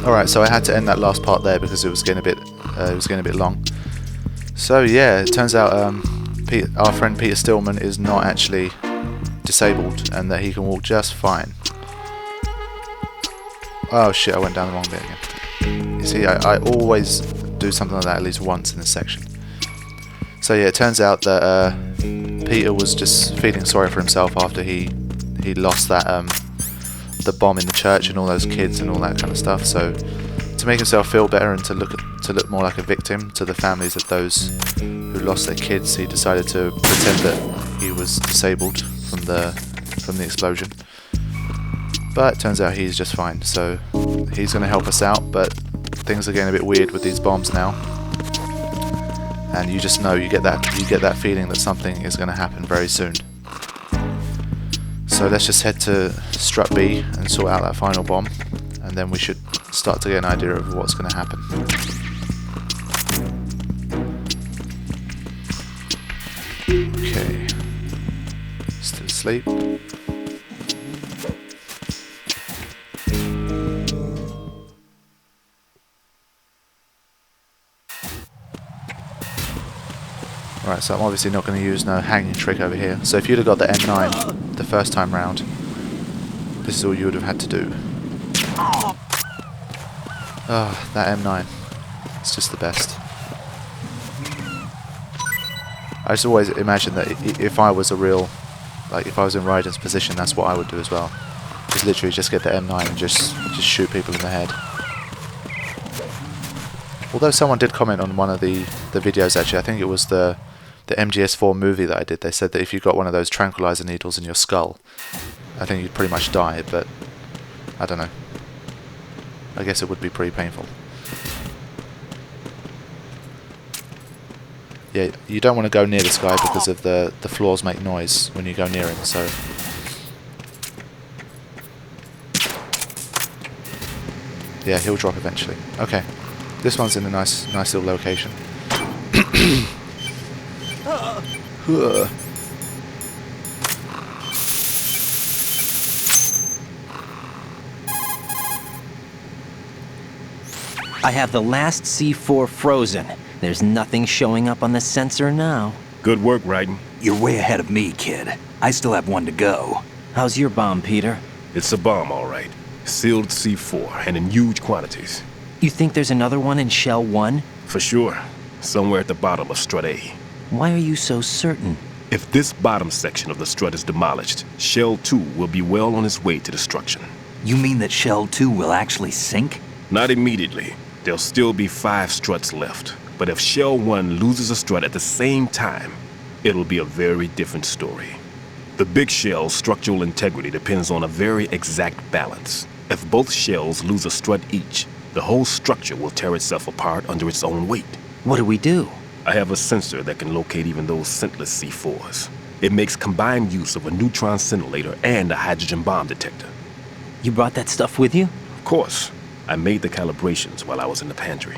Alright, so I had to end that last part there because it was getting a bit long. So yeah, it turns out our friend Peter Stillman is not actually disabled and that he can walk just fine. Oh shit, I went down the wrong bit again. You see, I always do something like that at least once in this section. So yeah, it turns out that Peter was just feeling sorry for himself after he lost that the bomb in the church and all those kids and all that kind of stuff. So to make himself feel better and to look more like a victim to the families of those who lost their kids, he decided to pretend that he was disabled from the explosion. But it turns out he's just fine. So he's going to help us out, but things are getting a bit weird with these bombs now. And you just know, you get that feeling that something is going to happen very soon. So let's just head to Strut B and sort out that final bomb, and then we should start to get an idea of what's going to happen. Okay, still asleep. Right, so I'm obviously not going to use no hanging trick over here. So if you'd have got the M9 the first time round, this is all you would have had to do. Ah, that M9. It's just the best. I just always imagine that if I was if I was in Raiden's position, that's what I would do as well. Just literally just get the M9 and just shoot people in the head. Although someone did comment on one of the videos, actually, I think it was the MGS4 movie that I did, they said that if you got one of those tranquilizer needles in your skull, I think you'd pretty much die, but I don't know. I guess it would be pretty painful. Yeah, you don't want to go near this guy because of the floors make noise when you go near him, so... Yeah, he'll drop eventually. Okay. This one's in a nice little location. I have the last C4 frozen. There's nothing showing up on the sensor now. Good work, Raiden. You're way ahead of me, kid. I still have one to go. How's your bomb, Peter? It's a bomb, all right. Sealed C4, and in huge quantities. You think there's another one in Shell 1? For sure. Somewhere at the bottom of Strut A. Why are you so certain? If this bottom section of the strut is demolished, Shell 2 will be well on its way to destruction. You mean that Shell 2 will actually sink? Not immediately. There'll still be 5 struts left. But if Shell 1 loses a strut at the same time, it'll be a very different story. The big shell's structural integrity depends on a very exact balance. If both shells lose a strut each, the whole structure will tear itself apart under its own weight. What do we do? I have a sensor that can locate even those scentless C4s. It makes combined use of a neutron scintillator and a hydrogen bomb detector. You brought that stuff with you? Of course. I made the calibrations while I was in the pantry.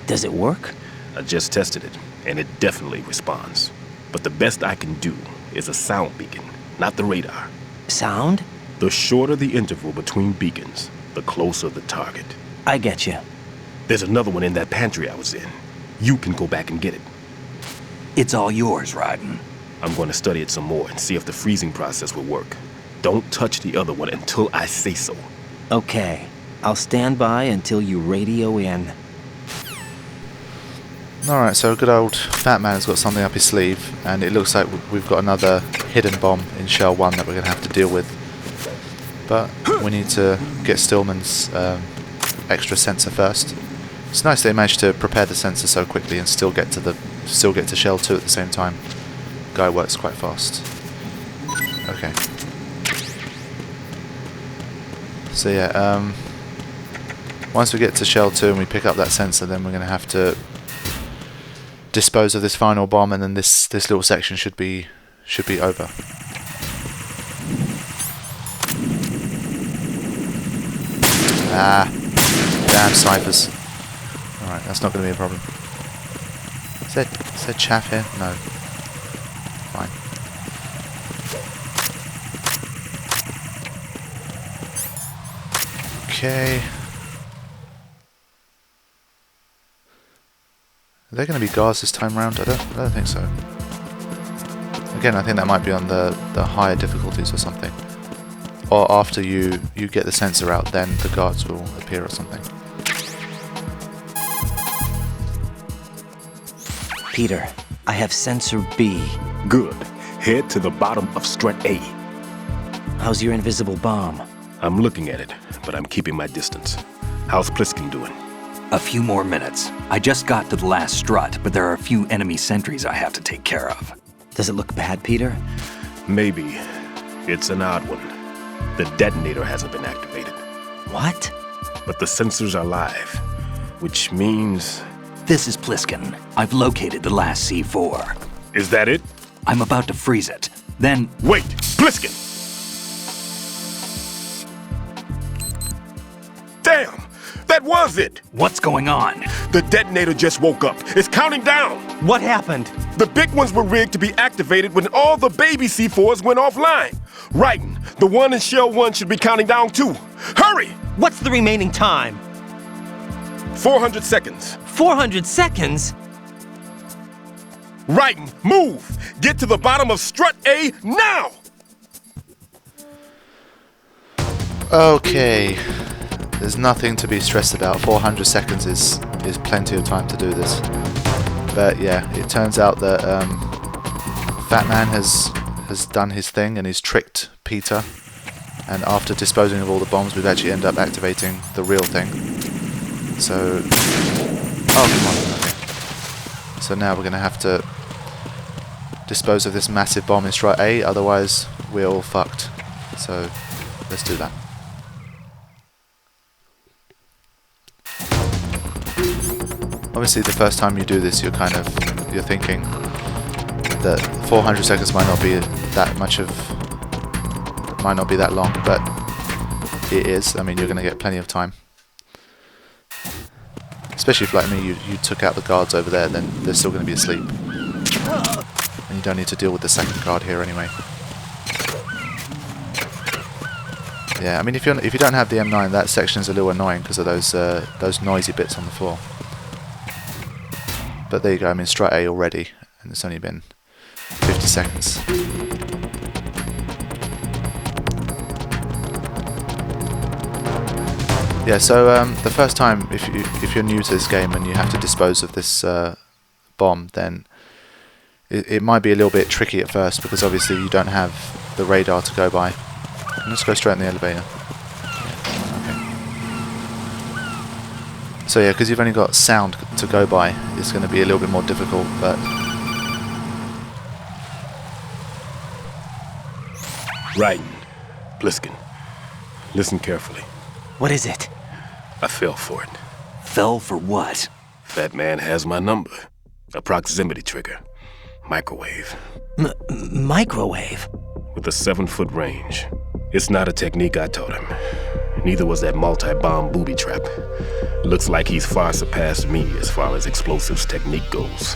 Does it work? I just tested it, and it definitely responds. But the best I can do is a sound beacon, not the radar. Sound? The shorter the interval between beacons, the closer the target. I get you. There's another one in that pantry I was in. You can go back and get it. It's all yours, Raiden. I'm going to study it some more and see if the freezing process will work. Don't touch the other one until I say so. Okay. I'll stand by until you radio in. Alright, so good old Fatman has got something up his sleeve, and it looks like we've got another hidden bomb in Shell 1 that we're going to have to deal with. But we need to get Stillman's extra sensor first. It's nice they managed to prepare the sensor so quickly and still get to Shell 2 at the same time. Guy works quite fast. Okay. So yeah, once we get to Shell 2 and we pick up that sensor, then we're going to have to dispose of this final bomb, and then this little section should be over. Ah, damn snipers. Alright, that's not going to be a problem. Is there chaff here? No. Fine. Okay. Are there going to be guards this time round? I don't think so. Again, I think that might be on the higher difficulties or something. Or after you get the sensor out, then the guards will appear or something. Peter, I have sensor B. Good. Head to the bottom of Strut A. How's your invisible bomb? I'm looking at it, but I'm keeping my distance. How's Pliskin doing? A few more minutes. I just got to the last strut, but there are a few enemy sentries I have to take care of. Does it look bad, Peter? Maybe. It's an odd one. The detonator hasn't been activated. What? But the sensors are live, which means... This is Pliskin. I've located the last C4. Is that it? I'm about to freeze it. Then... Wait! Pliskin! Damn! That was it! What's going on? The detonator just woke up. It's counting down! What happened? The big ones were rigged to be activated when all the baby C4s went offline. Raiden, the one in Shell 1 should be counting down too. Hurry! What's the remaining time? 400 seconds. 400 seconds? Raiden, move! Get to the bottom of Strut A now! Okay. There's nothing to be stressed about. 400 seconds is plenty of time to do this. But yeah, it turns out that Fatman has done his thing and he's tricked Peter. And after disposing of all the bombs, we've actually ended up activating the real thing. So... Oh, come on. Okay. So now we're going to have to dispose of this massive bomb in Strut A, otherwise we're all fucked. So, let's do that. Obviously, the first time you do this, you're thinking that 400 seconds might not be that long, but it is. I mean, you're going to get plenty of time. Especially if, like me, you took out the guards over there, then they're still going to be asleep. And you don't need to deal with the second guard here anyway. Yeah, I mean, if you don't have the M9, that section is a little annoying because of those noisy bits on the floor. But there you go, I'm in Strut A already, and it's only been 50 seconds. Yeah, so the first time, if you're new to this game and you have to dispose of this bomb, then it might be a little bit tricky at first because obviously you don't have the radar to go by. Let's go straight in the elevator. So yeah, because you've only got sound to go by, it's going to be a little bit more difficult, but... Raiden, Pliskin, listen carefully. What is it? I fell for it. Fell for what? Fatman has my number. A proximity trigger. Microwave. Microwave? With a 7-foot range. It's not a technique I taught him. Neither was that multi-bomb booby trap. Looks like he's far surpassed me as far as explosives technique goes.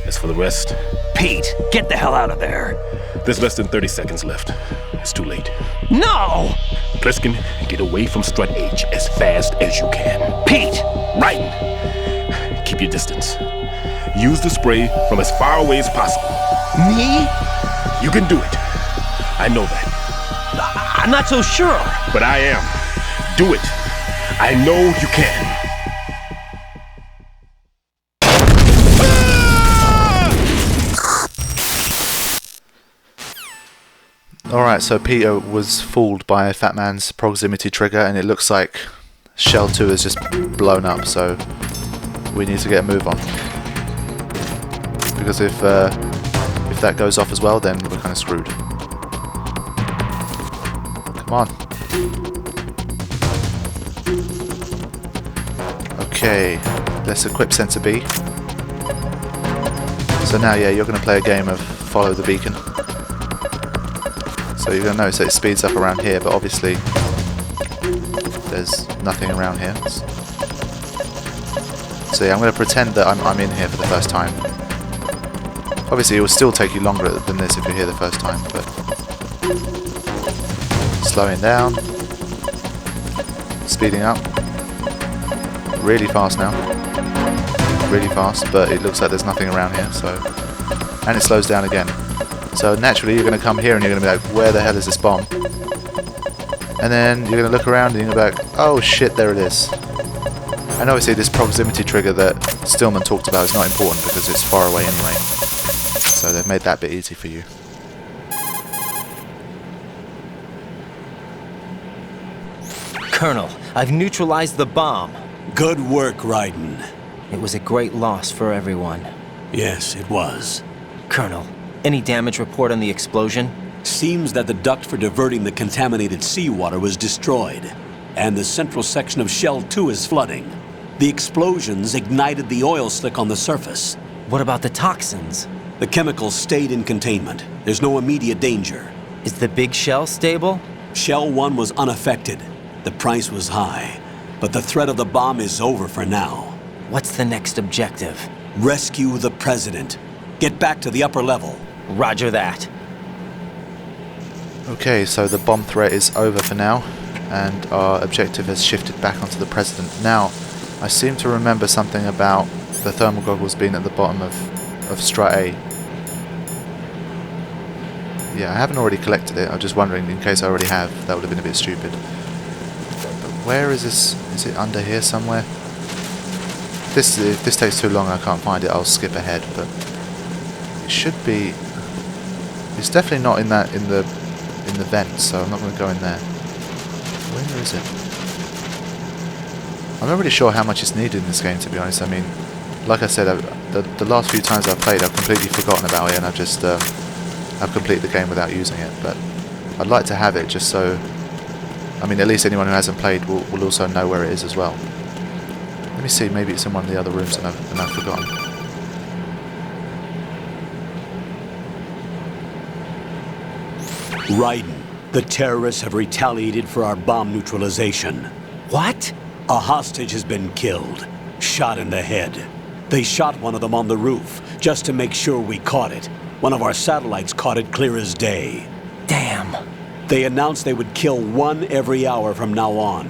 As for the rest... Pete, get the hell out of there. There's less than 30 seconds left. It's too late. No! Pliskin, get away from Strut H as fast as you can. Pete! Raiden, keep your distance. Use the spray from as far away as possible. Me? You can do it. I know that. I'm not so sure. But I am. Do it. I know you can. Alright, so Peter was fooled by Fatman's proximity trigger, and it looks like Shell 2 has just blown up, so we need to get a move on. Because if that goes off as well, then we're kind of screwed. Come on. Okay, let's equip Sensor B. So now, yeah, you're going to play a game of follow the beacon. So you're going to notice that it speeds up around here, but obviously there's nothing around here. So yeah, I'm going to pretend that I'm in here for the first time. Obviously it will still take you longer than this if you're here the first time, but... Slowing down. Speeding up. Really fast now. really fast, but it looks like there's nothing around here, so... And it slows down again. So naturally you're going to come here and you're going to be like, where the hell is this bomb? And then you're going to look around and you're going to be like, oh shit, there it is. And obviously this proximity trigger that Stillman talked about is not important because it's far away anyway. So they've made that bit easy for you. Colonel, I've neutralized the bomb. Good work, Raiden. It was a great loss for everyone. Yes, it was. Colonel, any damage report on the explosion? Seems that the duct for diverting the contaminated seawater was destroyed, and the central section of Shell 2 is flooding. The explosions ignited the oil slick on the surface. What about the toxins? The chemicals stayed in containment. There's no immediate danger. Is the big shell stable? Shell 1 was unaffected. The price was high, but the threat of the bomb is over for now. What's the next objective? Rescue the President. Get back to the upper level. Roger that. Okay, so the bomb threat is over for now, and our objective has shifted back onto the President. Now, I seem to remember something about the thermal goggles being at the bottom of Strut A. Yeah, I haven't already collected it. I'm just wondering, in case I already have, that would have been a bit stupid. But where is this? Is it under here somewhere? If this takes too long, I can't find it. I'll skip ahead, but it should be. It's definitely not in the vent, so I'm not going to go in there. Where is it? I'm not really sure how much is needed in this game, to be honest. I mean, like I said, the last few times I've played, I've completely forgotten about it, and I've just I've completed the game without using it. But I'd like to have it just so, I mean, at least anyone who hasn't played will also know where it is as well. Let me see, maybe it's in one of the other rooms and I've forgotten. Raiden, the terrorists have retaliated for our bomb neutralization. What? A hostage has been killed, shot in the head. They shot one of them on the roof, just to make sure we caught it. One of our satellites caught it clear as day. Damn. They announced they would kill one every hour from now on.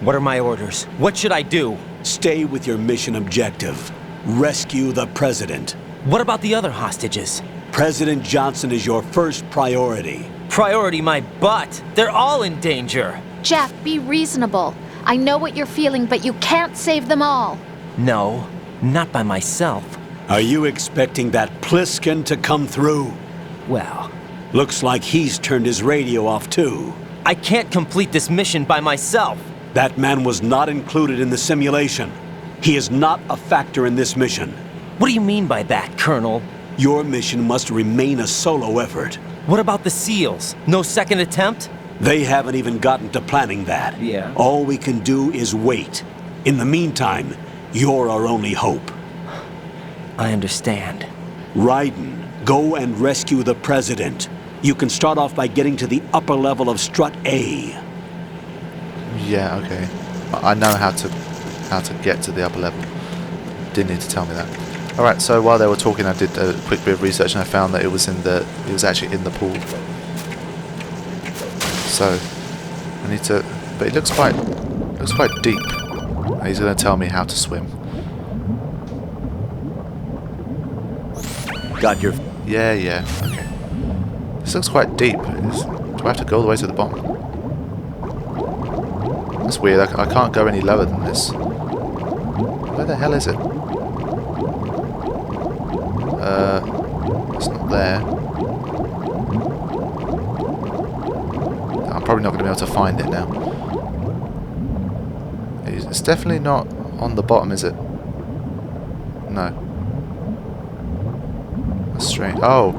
What are my orders? What should I do? Stay with your mission objective. Rescue the President. What about the other hostages? President Johnson is your first priority. Priority my butt. They're all in danger. Jeff, be reasonable. I know what you're feeling, but you can't save them all. No, not by myself. Are you expecting that Pliskin to come through? Well, Looks like he's turned his radio off too. I can't complete this mission by myself. That man was not included in the simulation. He is not a factor in this mission. What do you mean by that, Colonel? Your mission must remain a solo effort. What about the SEALs? No second attempt? They haven't even gotten to planning that. Yeah. All we can do is wait. In the meantime, you're our only hope. I understand. Raiden, go and rescue the President. You can start off by getting to the upper level of Strut A. Yeah, okay. I know how to get to the upper level. Didn't need to tell me that. Alright, so while they were talking I did a quick bit of research and I found that it was actually in the pool. So I need to, but it looks quite deep. He's gonna tell me how to swim. Got your... Yeah, okay. This looks quite deep. Do I have to go all the way to the bottom? That's weird, I can't go any lower than this. Where the hell is it? It's not there. I'm probably not going to be able to find it now. It's definitely not on the bottom, is it? No. That's strange. Oh!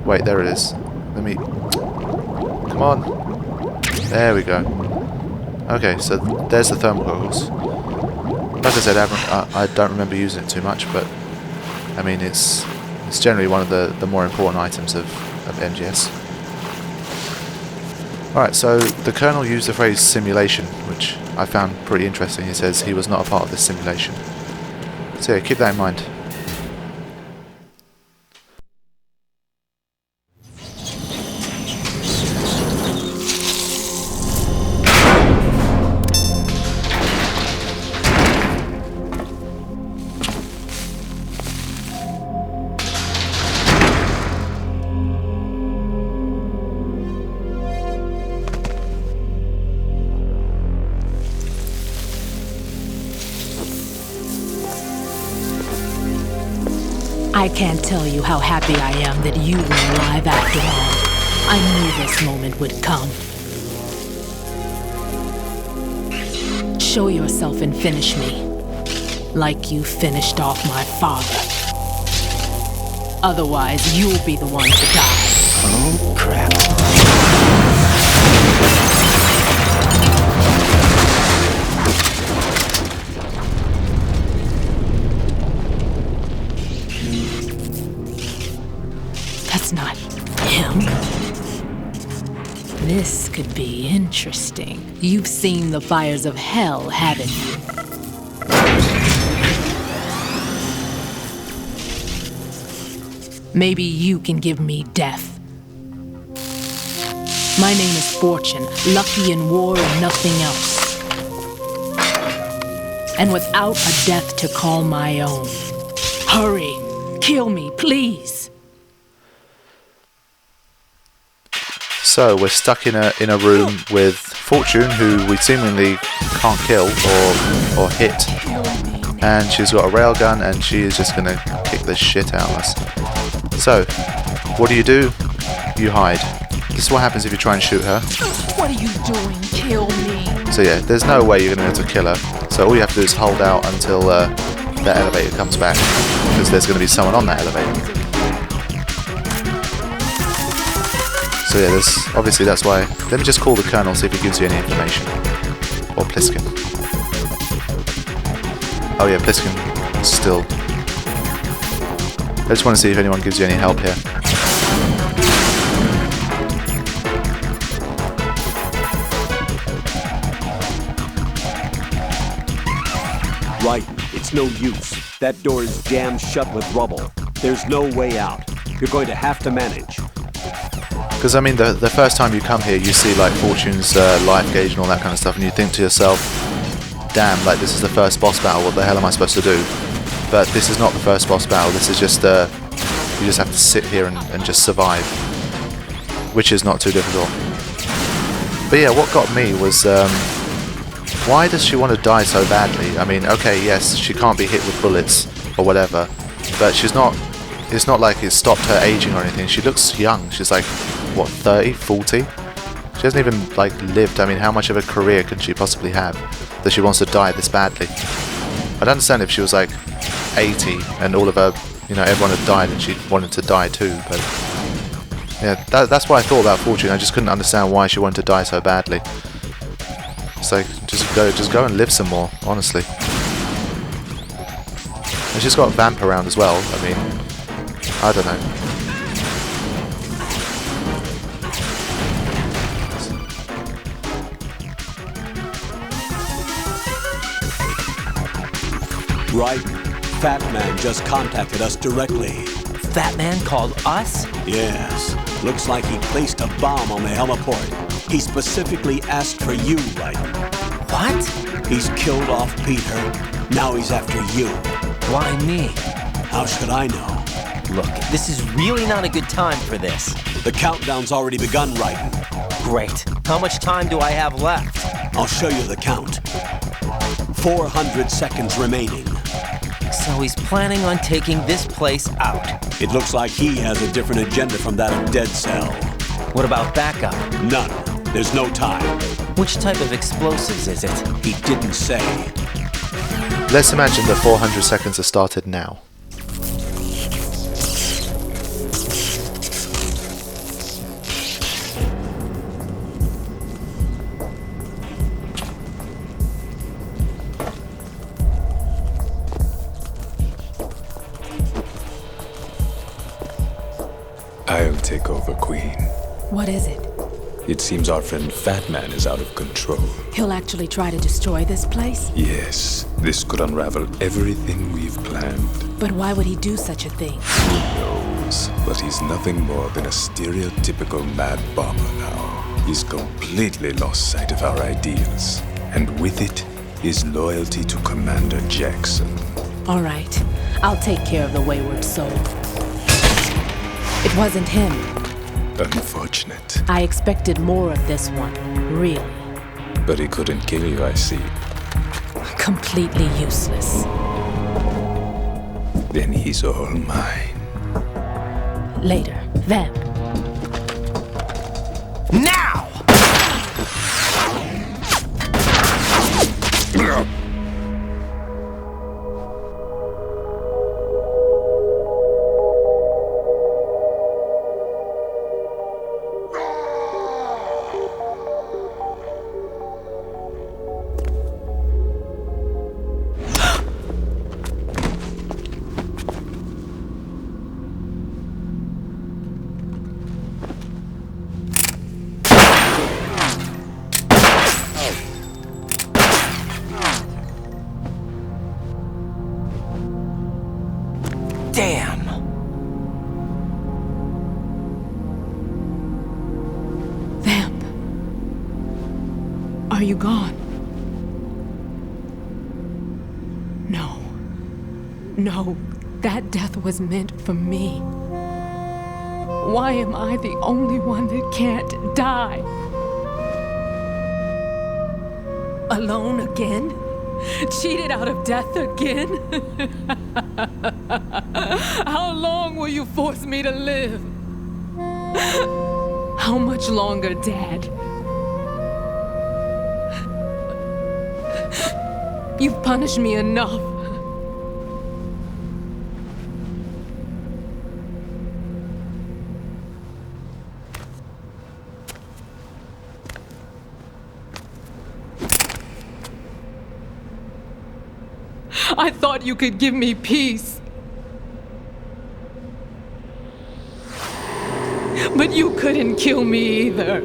Wait, there it is. Let me... Come on! There we go. Okay, so there's the thermal goggles. Like I said, I don't remember using it too much, but I mean it's generally one of the more important items of MGS. Alright, so the Colonel used the phrase simulation, which I found pretty interesting. He says he was not a part of this simulation. So yeah, keep that in mind. I can't tell you how happy I am that you were alive after all. I knew this moment would come. Show yourself and finish me, like you finished off my father. Otherwise, you'll be the one to die. Oh, crap. That's not him. This could be interesting. You've seen the fires of hell, haven't you? Maybe you can give me death. My name is Fortune, lucky in war and nothing else. And without a death to call my own. Hurry, kill me, please. So we're stuck in a room with Fortune, who we seemingly can't kill or hit, and she's got a railgun, and she is just gonna kick the shit out of us. So, what do? You hide. This is what happens if you try and shoot her. What are you doing? Kill me. So yeah, there's no way you're gonna be able to kill her. So all you have to do is hold out until that elevator comes back, because there's gonna be someone on that elevator. So yeah, obviously that's why. Let me just call the Colonel, see if he gives you any information. Or Pliskin. Oh yeah, Pliskin still. I just want to see if anyone gives you any help here. Right, it's no use. That door is jammed shut with rubble. There's no way out. You're going to have to manage. Because I mean, the first time you come here, you see like Fortune's life gauge and all that kind of stuff, and you think to yourself, damn, like this is the first boss battle, what the hell am I supposed to do? But this is not the first boss battle, this is just, you just have to sit here and just survive, which is not too difficult. But yeah, what got me was, why does she want to die so badly? I mean, okay, yes, she can't be hit with bullets or whatever, but she's not, it's not like it stopped her aging or anything. She looks young, she's like, what, 30, 40? She hasn't even like lived. I mean, how much of a career could she possibly have that she wants to die this badly? I'd understand if she was like 80 and all of her, you know, everyone had died and she wanted to die too, but yeah, that's what I thought about Fortune. I just couldn't understand why she wanted to die so badly. It's like, just go and live some more, honestly. And she's got a vamp around as well. I mean, I don't know. Right, Fatman just contacted us directly. Fatman called us? Yes, looks like he placed a bomb on the heliport. He specifically asked for you, Raiden. What? He's killed off Peter. Now he's after you. Why me? How should I know? Look, this is really not a good time for this. The countdown's already begun, Raiden. Great. How much time do I have left? I'll show you the count. 400 seconds remaining. So he's planning on taking this place out. It looks like he has a different agenda from that of Dead Cell. What about backup? None. There's no time. Which type of explosives is it? He didn't say. Let's imagine the 400 seconds have started now. I'll take over, Queen. What is it? It seems our friend Fatman is out of control. He'll actually try to destroy this place? Yes, this could unravel everything we've planned. But why would he do such a thing? Who knows? But he's nothing more than a stereotypical mad bomber now. He's completely lost sight of our ideals. And with it, his loyalty to Commander Jackson. All right, I'll take care of the wayward soul. It wasn't him. Unfortunate. I expected more of this one, really. But he couldn't kill you, I see. Completely useless. Then he's all mine. Later. Vamp. Now! Damn! Vamp. Are you gone? No. No, that death was meant for me. Why am I the only one that can't die? Alone again? Cheated out of death again? How long will you force me to live? How much longer, Dad? You've punished me enough. I thought you could give me peace. But you couldn't kill me either.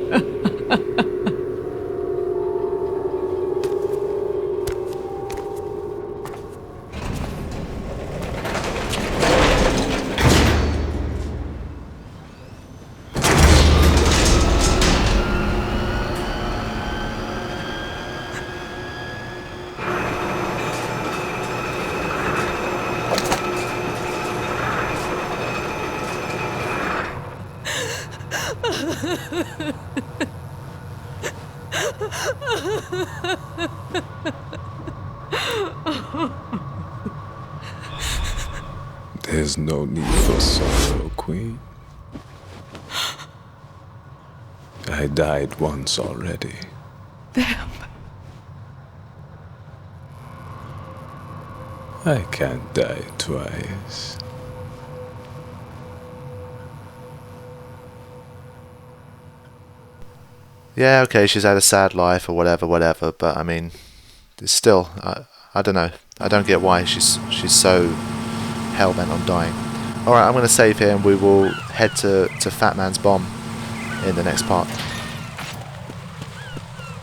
There's no need for sorrow, Queen. I died once already. Vamp. I can't die twice. Yeah, okay, she's had a sad life or whatever, but I mean, it's still, I don't know. I don't get why she's so hell-bent on dying. Alright, I'm going to save here and we will head to Fatman's bomb in the next part.